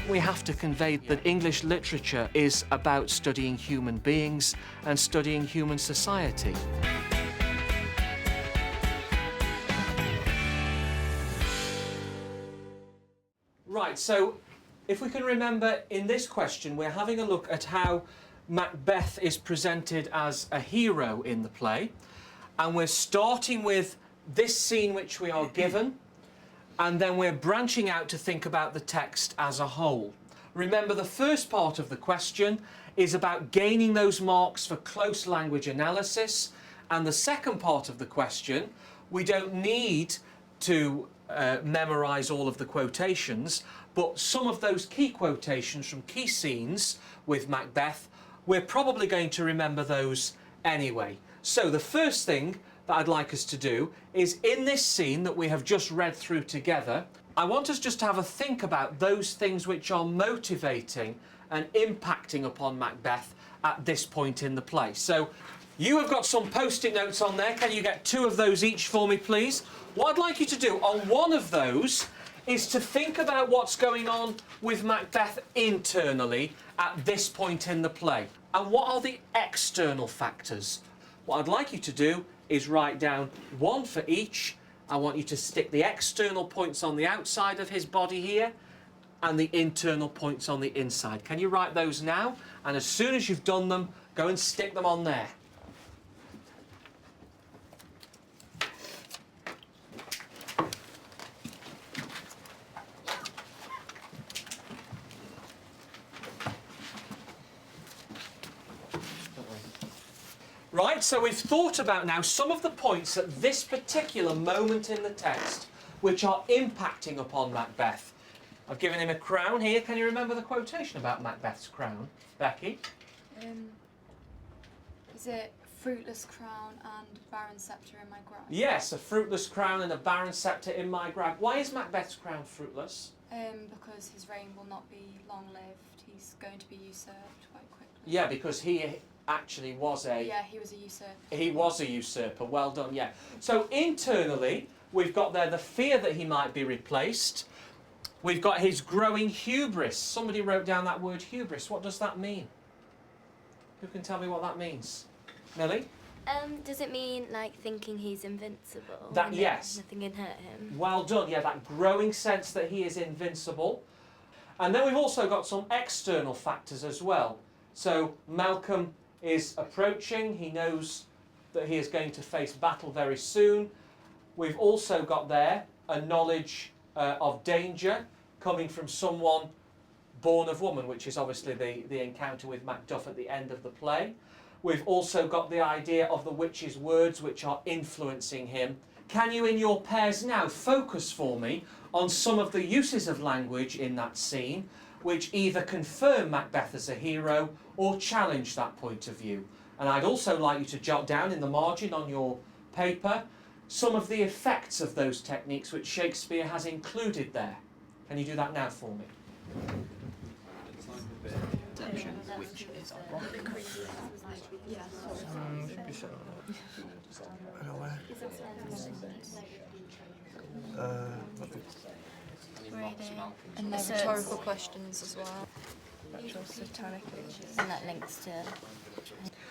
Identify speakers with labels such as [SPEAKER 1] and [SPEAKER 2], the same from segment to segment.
[SPEAKER 1] We have to convey that English literature is about studying human beings and studying human society. Right, so if we can remember, in this question we're having a look at how Macbeth is presented as a hero in the play, and we're starting with this scene which we are given, and then we're branching out to think about the text as a whole. Remember, the first part of the question is about gaining those marks for close language analysis, and the second part of the question, we don't need to memorise all of the quotations, but some of those key quotations from key scenes with Macbeth, we're probably going to remember those anyway. So the first thing that I'd like us to do is, in this scene that we have just read through together, I want us just to have a think about those things which are motivating and impacting upon Macbeth at this point in the play. So you have got some post-it notes on there. Can you get 2 of those each for me, please? What I'd like you to do on one of those is to think about what's going on with Macbeth internally at this point in the play. And what are the external factors? What I'd like you to do is write down 1 for each. I want you to stick the external points on the outside of his body here and the internal points on the inside. Can you write those now? And as soon as you've done them, go and stick them on there. Right, so we've thought about now some of the points at this particular moment in the text which are impacting upon Macbeth. I've given him a crown here. Can you remember the quotation about Macbeth's crown, Becky?
[SPEAKER 2] Is it fruitless crown and barren sceptre in my grasp?
[SPEAKER 1] Yes, a fruitless crown and a barren sceptre in my grasp. Why is Macbeth's crown fruitless?
[SPEAKER 2] Because his reign will not be long-lived. He's going to be usurped quite quickly.
[SPEAKER 1] Yeah, because he actually was a...
[SPEAKER 2] Yeah, he was a usurper.
[SPEAKER 1] He was a usurper, well done, yeah. So internally, we've got there the fear that he might be replaced. We've got his growing hubris. Somebody wrote down that word hubris. What does that mean? Who can tell me what that means? Millie?
[SPEAKER 3] Does it mean, like, thinking he's invincible?
[SPEAKER 1] That, yes.
[SPEAKER 3] Nothing can hurt him?
[SPEAKER 1] Well done, yeah, that growing sense that he is invincible. And then we've also got some external factors as well. So Malcolm is approaching. He knows that he is going to face battle very soon. We've also got there a knowledge of danger coming from someone born of woman, which is obviously the encounter with Macduff at the end of the play. We've also got the idea of the witch's words which are influencing him. Can you, in your pairs now, focus for me on some of the uses of language in that scene which either confirm Macbeth as a hero or challenge that point of view? And I'd also like you to jot down in the margin on your paper some of the effects of those techniques which Shakespeare has included there. Can you do that now for me?
[SPEAKER 4] Which is ironic.
[SPEAKER 2] And there's rhetorical questions as well.
[SPEAKER 3] And that links to...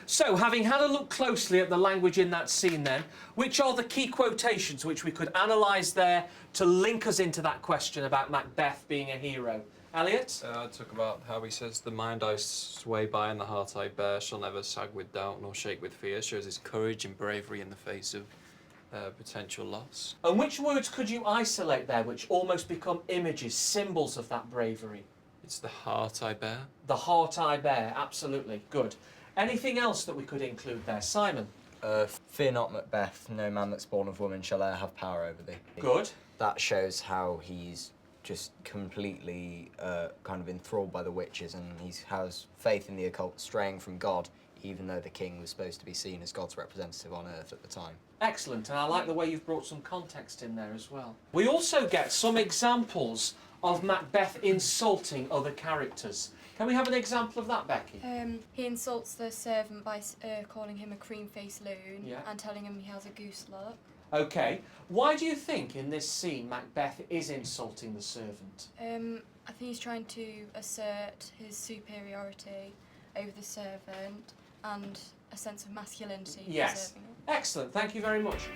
[SPEAKER 1] So, having had a look closely at the language in that scene then, which are the key quotations which we could analyse there to link us into that question about Macbeth being a hero? Elliot?
[SPEAKER 5] I talk about how he says, "The mind I sway by and the heart I bear shall never sag with doubt nor shake with fear," shows his courage and bravery in the face of potential loss.
[SPEAKER 1] And which words could you isolate there which almost become images, symbols of that bravery?
[SPEAKER 5] It's the heart I bear.
[SPEAKER 1] The heart I bear, absolutely. Good. Anything else that we could include there? Simon?
[SPEAKER 4] Fear not, Macbeth, no man that's born of woman shall e'er have power over thee.
[SPEAKER 1] Good.
[SPEAKER 4] That shows how he's just completely kind of enthralled by the witches, and he has faith in the occult, straying from God, even though the king was supposed to be seen as God's representative on earth at the time.
[SPEAKER 1] Excellent, and I like the way you've brought some context in there as well. We also get some examples of Macbeth insulting other characters. Can we have an example of that, Becky?
[SPEAKER 2] He insults the servant by calling him a cream-faced loon,
[SPEAKER 1] Yeah.
[SPEAKER 2] and telling him he has a goose look.
[SPEAKER 1] Okay. Why do you think in this scene Macbeth is insulting the servant?
[SPEAKER 2] I think he's trying to assert his superiority over the servant and a sense of masculinity.
[SPEAKER 1] Yes.
[SPEAKER 2] preserving it.
[SPEAKER 1] Excellent. Thank you very much.